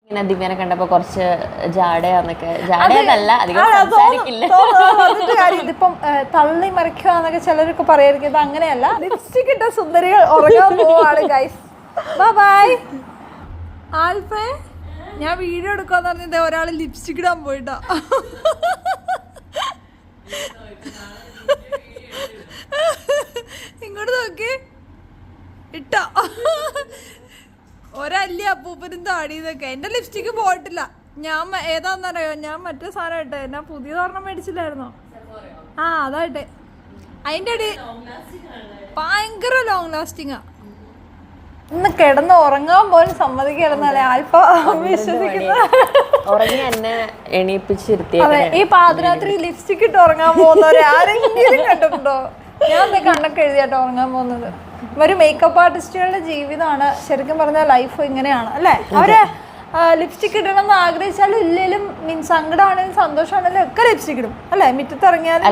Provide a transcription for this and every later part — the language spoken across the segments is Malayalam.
ഇങ്ങനെ ദിവ്യനെ കണ്ടപ്പോ കുറച്ച് ജാടയാന്നൊക്കെ ജാടയെന്നല്ല അധികം സംസാരിക്കില്ല. ഇതിപ്പം തള്ളി മറിക്കുക എന്നൊക്കെ ചിലരൊക്കെ പറയായിരിക്കും. ഇത് അങ്ങനെയല്ല. ലിപ്സ്റ്റിക് ഇട്ട സുന്ദരികൾ ഉറങ്ങാൻ പോവാണ് ഗൈസ്. ബൈ. ആൽഫേ ഞാൻ വീഡിയോ എടുക്കാന്ന് പറഞ്ഞത് ഒരാൾ ലിപ്സ്റ്റിക് ഇടാൻ പോയിട്ടാ. ഇങ്ങോട്ട് നോക്കി ഇട്ട ഒരല്ലി അപ്പൂപ്പനും താടിയതൊക്കെ. എന്റെ ലിപ്സ്റ്റിക്ക് പോയിട്ടില്ല. ഞാൻ ഏതാന്നറിയോ, ഞാൻ മറ്റേ സാധനം ഇട്ടെ. ഞാൻ പുതിയ ഒരെണ്ണം മേടിച്ചില്ലായിരുന്നോ? ആ അതായിട്ടെ. അതിന്റെ അടി ഭയങ്കര ലോങ് ലാസ്റ്റിങ്ങാ. ഇന്ന് കിടന്ന് ഉറങ്ങാൻ പോലും സമ്മതിക്കിടന്നല്ലേ ആൽഫ വിശ്വസിക്കുന്ന. അതെ, ഈ പാതിരാത്രി ലിപ്സ്റ്റിക് ഇട്ട് ഉറങ്ങാൻ പോകുന്നവരെ ആരെങ്കിലും കണ്ടിട്ടുണ്ടോ? ഞാൻ എന്താ കണ്ണൊക്കെ എഴുതിയാട്ടോ ഉറങ്ങാൻ പോകുന്നത്. ഒരു മേക്കപ്പ് ആർട്ടിസ്റ്റുകളുടെ ജീവിതമാണ് ശരിക്കും പറഞ്ഞാൽ. ലൈഫ് ഇങ്ങനെയാണ് അല്ലേ? അവര് ലിപ്സ്റ്റിക് ഇടണം എന്ന് ആഗ്രഹിച്ചാലും ഇല്ലെങ്കിലും മീൻസ് സങ്കടമാണെങ്കിലും സന്തോഷമാണെങ്കിലും ഒക്കെ ലിപ്സ്റ്റിക് ഇടും അല്ലേ? മുറ്റത്തിറങ്ങിയാലും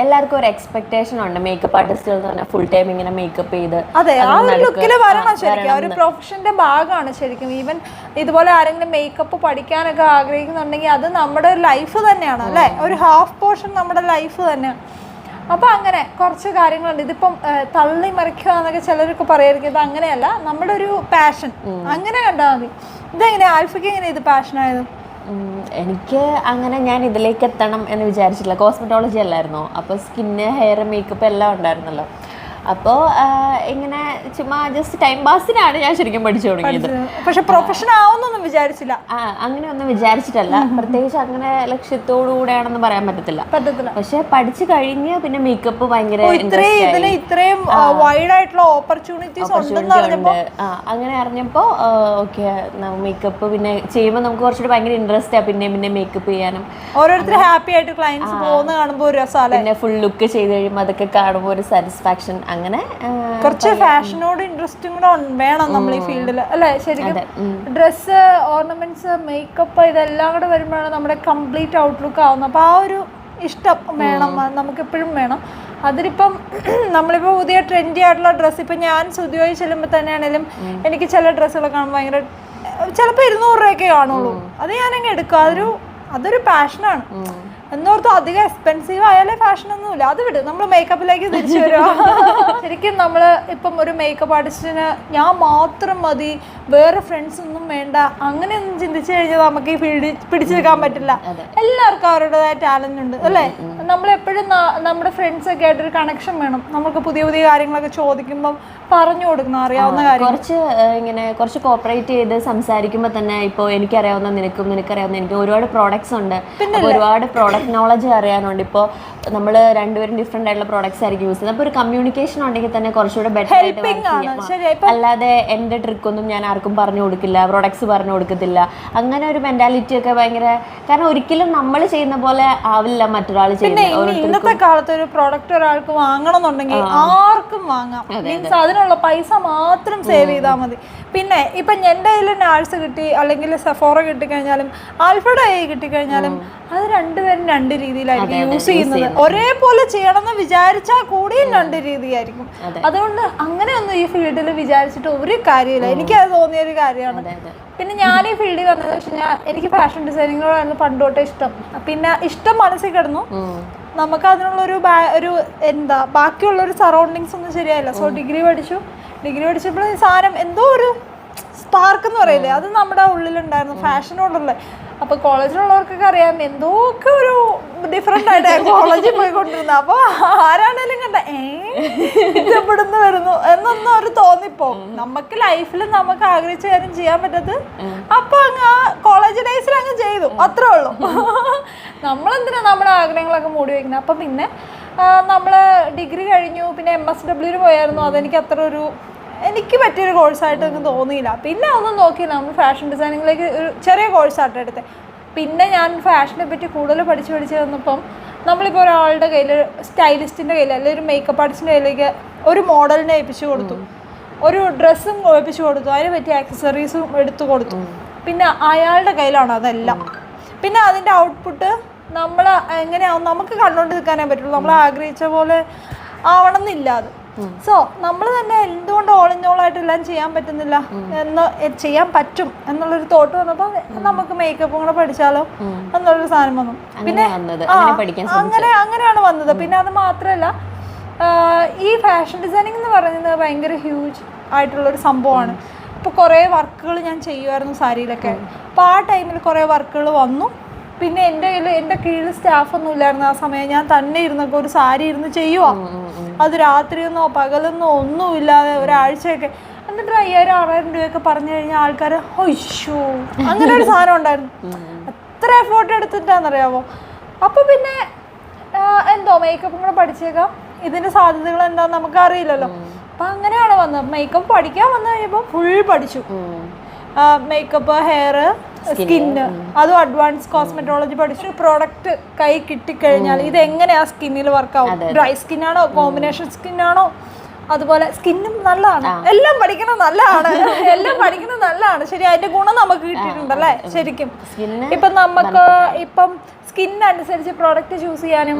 എല്ലാവർക്കും ഒരു എക്സ്പെക്ടേഷൻ ഉണ്ട് മേക്കപ്പ് ആർട്ടിസ്റ്റുകൾ എന്ന് പറഞ്ഞാൽ ഫുൾ ടൈം ഇങ്ങനെ മേക്കപ്പ് ചെയ്ത്. അതെ, ആ ഒരു ലുക്കിൽ വരണം ശരിക്കും. ആ ഒരു പ്രൊഫഷന്റെ ഭാഗമാണ് ശരിക്കും. ഈവൻ ഇതുപോലെ ആരെങ്കിലും മേക്കപ്പ് പഠിക്കാനൊക്കെ ആഗ്രഹിക്കുന്നുണ്ടെങ്കിൽ അത് നമ്മുടെ ഒരു ലൈഫ് തന്നെയാണ് അല്ലേ? ഒരു ഹാഫ് പോർഷൻ നമ്മുടെ ലൈഫ് തന്നെയാണ്. അപ്പൊ അങ്ങനെ കുറച്ച് കാര്യങ്ങളുണ്ട്. ഇതിപ്പം തള്ളി മറിക്കുക എന്നൊക്കെ ചിലരൊക്കെ പറയായിരിക്കും. ഇത് അങ്ങനെയല്ല, നമ്മുടെ ഒരു പാഷൻ. അങ്ങനെ കണ്ടാൽ മതി. ഇതെങ്ങനെ ആൽഫയ്ക്ക് എങ്ങനെ ഇത് പാഷനായത്? എനിക്ക് അങ്ങനെ ഞാൻ ഇതിലേക്ക് എത്തണം എന്ന് വിചാരിച്ചില്ല. കോസ്മെറ്റോളജി അല്ലായിരുന്നോ, അപ്പോൾ സ്കിന്ന് ഹെയർ മേക്കപ്പ് എല്ലാം ഉണ്ടായിരുന്നല്ലോ. അപ്പോൾ ഇങ്ങനെ ചുമ്മാ ജസ്റ്റ് ടൈം പാസിനാണ് ഞാൻ ശരിക്കും പഠിച്ചു തുടങ്ങിയത്. പക്ഷെ പ്രൊഫഷൻ ആവുന്നൊന്നും വിചാരിച്ചില്ല. അങ്ങനെ ഒന്നും വിചാരിച്ചിട്ടല്ല. പ്രത്യേകിച്ച് അങ്ങനെ ലക്ഷ്യത്തോടു കൂടെയാണെന്ന് പറയാൻ പറ്റത്തില്ല. പക്ഷെ പഠിച്ചു കഴിഞ്ഞ് പിന്നെ മേക്കപ്പ് ഭയങ്കര ഇത്രയും വൈഡ് ആയിട്ടുള്ള ഓപ്പർച്യൂണിറ്റീസ് അങ്ങനെ അറിഞ്ഞപ്പോ ഓക്കെ മേക്കപ്പ് പിന്നെ ചെയ്യുമ്പോൾ നമുക്ക് കുറച്ചുകൂടി ഭയങ്കര ഇൻട്രസ്റ്റ് ആ പിന്നെ പിന്നെ മേക്കപ്പ് ചെയ്യാനും. ഓരോരുത്തർ ഹാപ്പി ആയിട്ട് ക്ലയൻസ് പോകുന്ന കാണുമ്പോൾ ഒരു രസമാണ്. പിന്നെ ഫുൾ ലുക്ക് ചെയ്ത് കഴിയുമ്പോൾ അതൊക്കെ കാണുമ്പോൾ ഒരു സാറ്റിസ്ഫാക്ഷൻ. അങ്ങനെ കുറച്ച് ഫാഷനോട് ഇൻട്രസ്റ്റും കൂടെ വേണം നമ്മൾ ഈ ഫീൽഡിൽ അല്ലേ? ശരിക്കും ഡ്രസ്സ്, ഓർണമെന്റ്സ്, മേക്കപ്പ് ഇതെല്ലാം കൂടെ വരുമ്പോഴാണ് നമ്മുടെ കംപ്ലീറ്റ് ഔട്ട്ലുക്ക് ആവുന്നത്. അപ്പോൾ ആ ഒരു ഇഷ്ടം വേണം, നമുക്ക് എപ്പോഴും വേണം. അതിലിപ്പം നമ്മളിപ്പോൾ പുതിയ ട്രെൻഡി ആയിട്ടുള്ള ഡ്രസ്സ് ഇപ്പം ഞാൻ സുതിയോയി ചെല്ലുമ്പോൾ തന്നെയാണെങ്കിലും എനിക്ക് ചില ഡ്രസ്സുകൾ കാണുമ്പോൾ ഭയങ്കര ചിലപ്പോൾ 200 രൂപയൊക്കെ കാണുള്ളൂ. അത് ഞാനങ്ങ് എടുക്കും. അതൊരു പാഷനാണ് എന്നോർത്ത്. അധികം എക്സ്പെൻസീവ് ആയാലേ ഫാഷനൊന്നുമില്ല. അത് വിട്, നമ്മൾ മേക്കപ്പിലേക്ക് തിരിച്ചു വരുമോ? ശരിക്കും നമ്മൾ ഇപ്പം ഒരു മേക്കപ്പ് ആർട്ടിസ്റ്റിന് ഞാൻ മാത്രം മതി, വേറെ ഫ്രണ്ട്സ് ഒന്നും വേണ്ട, അങ്ങനെയൊന്നും ചിന്തിച്ചു കഴിഞ്ഞാൽ നമുക്ക് ഈ ഫീൽഡിൽ പിടിച്ചെടുക്കാൻ പറ്റില്ല. എല്ലാവർക്കും അവരുടേതായ ടാലന്റ് ഉണ്ട് അല്ലേ? നമ്മളെപ്പോഴും നമ്മുടെ ഫ്രണ്ട്സൊക്കെ ആയിട്ടൊരു കണക്ഷൻ വേണം. നമുക്ക് പുതിയ പുതിയ കാര്യങ്ങളൊക്കെ ചോദിക്കുമ്പം പറഞ്ഞു കൊടുക്കണം, അറിയാവുന്ന കാര്യം. കുറച്ച് കോപ്പറേറ്റ് ചെയ്ത് സംസാരിക്കുമ്പോൾ തന്നെ ഇപ്പോൾ എനിക്കറിയാവുന്ന നിനക്കും നിനക്കറിയാവുന്ന എനിക്ക് ഒരുപാട് പ്രോഡക്ട്സ് ഉണ്ട്. പിന്നെ ഒരുപാട് പ്രോഡക്റ്റ് നോളജ് അറിയാനുണ്ട്. ഇപ്പോൾ നമ്മൾ രണ്ടുപേരും ഡിഫറെന്റ് ആയിട്ടുള്ള പ്രോഡക്ട്സ് ആയിരിക്കും യൂസ് ചെയ്യുന്നത്. അപ്പോൾ ഒരു കമ്മ്യൂണിക്കേഷൻ ഉണ്ടെങ്കിൽ തന്നെ കുറച്ചുകൂടെ ബെറ്റർ ആയിട്ട്. അല്ലാതെ എൻ്റെ ട്രിക്കൊന്നും ഞാൻ ആർക്കും പറഞ്ഞു കൊടുക്കില്ല, പ്രോഡക്ട്സ് പറഞ്ഞു കൊടുക്കത്തില്ല. അങ്ങനെ ഒരു മെന്റാലിറ്റി ഒക്കെ ഭയങ്കര, കാരണം ഒരിക്കലും നമ്മൾ ചെയ്യുന്ന പോലെ ആവില്ല മറ്റൊരാൾ ചെയ്യുന്നത്. ഇന്നത്തെ കാലത്ത് ഒരു പ്രോഡക്റ്റ് ഒരാൾക്ക് വാങ്ങണം എന്നുണ്ടെങ്കിൽ ആർക്കും വാങ്ങാം. മീൻസ് അതിനുള്ള പൈസ മാത്രം സേവ് ചെയ്താൽ മതി. പിന്നെ ഇപ്പം എൻ്റെ കയ്യിൽ നാഴ്സ് കിട്ടി, അല്ലെങ്കിൽ സെഫോറ കിട്ടിക്കഴിഞ്ഞാലും ആൽഫയുടെ കയ്യിൽ കിട്ടിക്കഴിഞ്ഞാലും അത് രണ്ടുപേരും രണ്ട് രീതിയിലായിരിക്കും യൂസ് ചെയ്യുന്നത്. ഒരേപോലെ ചെയ്യണമെന്ന് വിചാരിച്ചാൽ കൂടിയും രണ്ട് രീതിയായിരിക്കും. അതുകൊണ്ട് അങ്ങനെയൊന്നും ഈ ഫീൽഡിൽ വിചാരിച്ചിട്ട് ഒരു കാര്യമില്ല. എനിക്കത് തോന്നിയൊരു കാര്യമാണ്. പിന്നെ ഞാൻ ഈ ഫീൽഡിൽ വന്നത് വെച്ചാൽ എനിക്ക് ഫാഷൻ ഡിസൈനിങ്ങിനോടായിരുന്നു പണ്ടോട്ടെ ഇഷ്ടം. പിന്നെ ഇഷ്ടം മനസ്സിൽ കിടന്നു. നമുക്ക് അതിനുള്ളൊരു ബാക്കിയുള്ളൊരു സറൗണ്ടിങ്സ് ഒന്നും ശരിയായില്ല. സോ ഡിഗ്രി പഠിച്ചപ്പോൾ ഈ സാധനം എന്തോ ഒരു സ്പാർക്ക് എന്ന് പറയില്ലേ, അത് നമ്മുടെ ഉള്ളിലുണ്ടായിരുന്നു ഫാഷനോടുള്ള. അപ്പോൾ കോളേജിലുള്ളവർക്കൊക്കെ അറിയാം എന്തോക്കെ ഒരു ഡിഫറെൻ്റ് ആയിട്ടാണ് കോളേജിൽ പോയിക്കൊണ്ടിരുന്നത്. അപ്പോൾ ആരാണേലും കണ്ട ഇഷ്ടപ്പെടുന്നു വരുന്നു എന്നൊന്നും അവർ തോന്നിപ്പോ. നമുക്ക് ലൈഫിൽ നമുക്ക് ആഗ്രഹിച്ച കാര്യം ചെയ്യാൻ പറ്റത് അപ്പോൾ അങ്ങ് ആ കോളേജ് ഡേയ്സിൽ അങ്ങ് ചെയ്തു, അത്രേ ഉള്ളൂ. നമ്മളെന്തിനാ നമ്മുടെ ആഗ്രഹങ്ങളൊക്കെ മൂടി വയ്ക്കുന്നത്? അപ്പം പിന്നെ നമ്മൾ ഡിഗ്രി കഴിഞ്ഞു, പിന്നെ MSW പോയായിരുന്നു. അതെനിക്ക് എനിക്ക് പറ്റിയൊരു കോഴ്സായിട്ട് എനിക്ക് തോന്നിയില്ല. പിന്നെ ഒന്നും നോക്കിയില്ല, നമ്മൾ ഫാഷൻ ഡിസൈനിങ്ങിലേക്ക് ഒരു ചെറിയ കോഴ്സായിട്ട് എടുത്തത്. പിന്നെ ഞാൻ ഫാഷനെ പറ്റി കൂടുതൽ പഠിച്ച് വന്നപ്പം നമ്മളിപ്പോൾ ഒരാളുടെ കയ്യിൽ, സ്റ്റൈലിസ്റ്റിൻ്റെ കയ്യിൽ അല്ലെങ്കിൽ ഒരു മേക്കപ്പ് ആർട്ടിസ്റ്റിൻ്റെ കയ്യിലേക്ക് ഒരു മോഡലിനെ ഏൽപ്പിച്ചു കൊടുത്തു, ഒരു ഡ്രസ്സും ഏൽപ്പിച്ചു കൊടുത്തു, അതിന് പറ്റിയ ആക്സസറീസും എടുത്തു കൊടുത്തു. പിന്നെ അയാളുടെ കയ്യിലാണ് അതെല്ലാം. പിന്നെ അതിൻ്റെ ഔട്ട്പുട്ട് നമ്മൾ എങ്ങനെയാവും നമുക്ക് കണ്ടുകൊണ്ട് നിൽക്കാനേ പറ്റുള്ളൂ. നമ്മൾ ആഗ്രഹിച്ച പോലെ ആവണം എന്നില്ല. അത് സോ നമ്മൾ തന്നെ എന്തുകൊണ്ട് ഓൾ ഇൻ ഓൾ ആയിട്ട് എല്ലാം ചെയ്യാൻ പറ്റുന്നില്ല എന്ന് ചെയ്യാൻ പറ്റും എന്നുള്ളൊരു തോട്ട് വന്നപ്പോൾ നമുക്ക് മേക്കപ്പും കൂടെ പഠിച്ചാലോ എന്നുള്ളൊരു സാധനം വന്നു. പിന്നെ അങ്ങനെയാണ് വന്നത്. പിന്നെ അത് മാത്രമല്ല ഈ ഫാഷൻ ഡിസൈനിങ് എന്ന് പറയുന്നത് ഭയങ്കര ഹ്യൂജ് ആയിട്ടുള്ളൊരു സംഭവമാണ്. ഇപ്പോൾ കുറേ വർക്കുകൾ ഞാൻ ചെയ്യുമായിരുന്നു സാരിയിലൊക്കെ. അപ്പോൾ ആ ടൈമിൽ കുറേ വർക്കുകൾ വന്നു. പിന്നെ എൻ്റെ കീഴിൽ സ്റ്റാഫൊന്നും ഇല്ലായിരുന്നു ആ സമയം. ഞാൻ തന്നെ ഇരുന്നൊക്കെ ഒരു സാരി ഇരുന്ന് ചെയ്യുക. അത് രാത്രിയൊന്നോ പകലൊന്നോ ഒന്നുമില്ലാതെ ഒരാഴ്ചയൊക്കെ. എന്നിട്ട് 5000-6000 രൂപയൊക്കെ പറഞ്ഞു കഴിഞ്ഞാൽ ആൾക്കാർ ഒയ്യോ അങ്ങനെ ഒരു സാധനം ഉണ്ടായിരുന്നു. എത്ര എഫേർട്ട് എടുത്തിട്ടാണെന്നറിയാമോ. അപ്പോൾ പിന്നെ എന്തോ മേക്കപ്പും കൂടെ പഠിച്ചേക്കാം, ഇതിൻ്റെ സാധ്യതകൾ എന്താണെന്ന് നമുക്ക് അറിയില്ലല്ലോ. അപ്പം അങ്ങനെയാണ് വന്നത്. മേക്കപ്പ് പഠിക്കാൻ വന്നു കഴിഞ്ഞപ്പോൾ ഫുൾ പഠിച്ചു. മേക്കപ്പ്, ഹെയർ, സ്കിന്ന്, അതും അഡ്വാൻസ് കോസ്മെറ്റോളജി പഠിച്ചു. പ്രോഡക്റ്റ് കൈ കിട്ടിക്കഴിഞ്ഞാൽ ഇതെങ്ങനെയാ സ്കിന്നിൽ വർക്കാവും, ഡ്രൈ സ്കിന്നാണോ കോമ്പിനേഷൻ സ്കിന്നാണോ, അതുപോലെ സ്കിന്നും നല്ലതാണ്. എല്ലാം പഠിക്കുന്നത് നല്ലതാണ്. ശരി, അതിന്റെ ഗുണം നമുക്ക് കിട്ടിയിട്ടുണ്ടല്ലേ ശരിക്കും. ഇപ്പം സ്കിൻ അനുസരിച്ച് പ്രോഡക്റ്റ് ചൂസ് ചെയ്യാനും,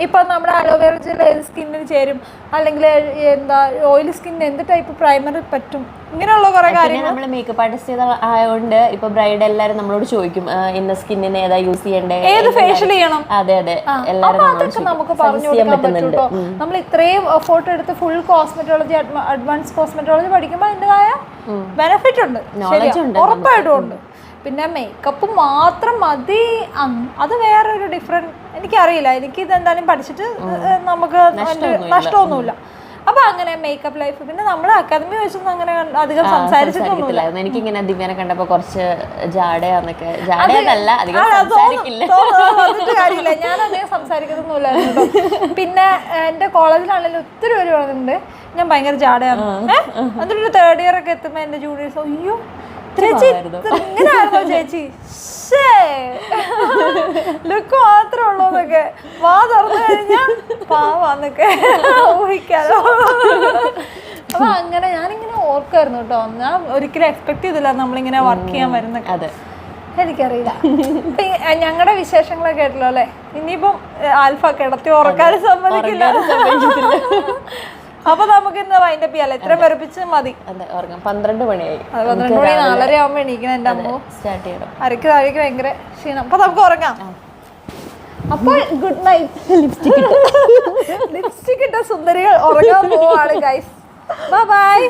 ഇപ്പൊ നമ്മുടെ അലോവേറ ജെൽ ഏത് സ്കിന്നിന് ചേരും, അല്ലെങ്കിൽ എന്താ ഓയിലി സ്കിന്നിന് എന്ത് ടൈപ്പ് പ്രൈമർ പറ്റും, ഇങ്ങനെയുള്ള കുറെ കാര്യങ്ങൾ. നമ്മൾ മേക്കപ്പ് ആർട്ടിസ്റ്റ് ആയതുകൊണ്ട് ഇപ്പൊ ബ്രൈഡ് എല്ലാരും നമ്മളോട് ചോദിക്കും ഇന്ന സ്കിന്നിന് ഏതാ യൂസ് ചെയ്യണ്ടേ, ഏത് ഫേഷ്യൽ ചെയ്യണം. അതെ അതൊക്കെ നമുക്ക് പറഞ്ഞു കൊടുക്കാൻ പറ്റൂട്ടോ. നമ്മൾ ഇത്രയും എഫോർട്ട് എടുത്ത് ഫുൾ കോസ്മെറ്റോളജി, അഡ്വാൻസ് കോസ്മെറ്റോളജി പഠിക്കുമ്പോൾ അതിൻ്റെതായ ബെനിഫിറ്റ് ഉണ്ട്, ഉറപ്പായിട്ടും ഉണ്ട്. പിന്നെ മേക്കപ്പ് മാത്രം മതി, അത് വേറൊരു ഡിഫറെന്റ്. എനിക്കറിയില്ല, എനിക്കിത് എന്തായാലും പഠിച്ചിട്ട് നമുക്ക് നഷ്ടമൊന്നുമില്ല. അപ്പൊ അങ്ങനെ മേക്കപ്പ് ലൈഫ്. പിന്നെ നമ്മുടെ അക്കാദമി വെച്ചൊന്നും അങ്ങനെ അധികം സംസാരിച്ചിട്ടൊന്നുമില്ല. എനിക്കിങ്ങനെ ദിവ്യനെ കണ്ടപ്പോ കുറച്ച് ജാടയാന്നൊക്കെ കാര്യമില്ല, ഞാൻ അധികം സംസാരിക്കുന്നൊന്നുമില്ലായിരുന്നു. പിന്നെ എന്റെ കോളേജിലാണെങ്കിലും ഒത്തിരി പേര് പറയുന്നുണ്ട് ഞാൻ ഭയങ്കര ജാടയാണ്. എന്നിട്ട് 3rd year ഒക്കെ എത്തുമ്പോ എന്റെ ജൂനിയേഴ്സ് അയ്യോ ചേച്ചി ഇങ്ങനെയായിരുന്നോ ചേച്ചി, ലുക്ക് മാത്രമേ ഉള്ളൂ എന്നൊക്കെ, വാ തുറന്നു കഴിഞ്ഞാൽ പാവാന്നൊക്കെ ഊഹിക്കാലോ. അപ്പൊ അങ്ങനെ ഞാനിങ്ങനെ ഓർക്കായിരുന്നു കേട്ടോ. ഞാൻ ഒരിക്കലും എക്സ്പെക്ട് ചെയ്തില്ല നമ്മളിങ്ങനെ വർക്ക് ചെയ്യാൻ വരുന്നൊക്കെ. എനിക്കറിയില്ല. ഞങ്ങളുടെ വിശേഷങ്ങളൊക്കെ കേട്ടല്ലോ അല്ലേ. ഇനിയിപ്പം ആൽഫ കിടത്തി ഉറക്കാൻ സമ്മതിക്കില്ല. അപ്പൊ നമുക്ക് ഇന്ന് വൈൻഡപ്പ് ചെയ്യാലോ. എത്ര പെരപ്പിച്ച് മതി. 12 മണിയായി. 12 മണി 4:30 ആവുമ്പോ എണീക്കണം. എന്റെ അമ്മ സ്റ്റാർട്ട് ചെയ്യണം. അരക്ക് താഴേക്ക് ഭയങ്കര ക്ഷീണം. അപ്പൊ നമുക്ക് ഉറങ്ങാം. അപ്പോൾ ഗുഡ് നൈറ്റ്. ലിപ്സ്റ്റിക് ഇട്ട സുന്ദരികൾ ഉറങ്ങാൻ പോവാണ് ഗൈസ്. Bye bye.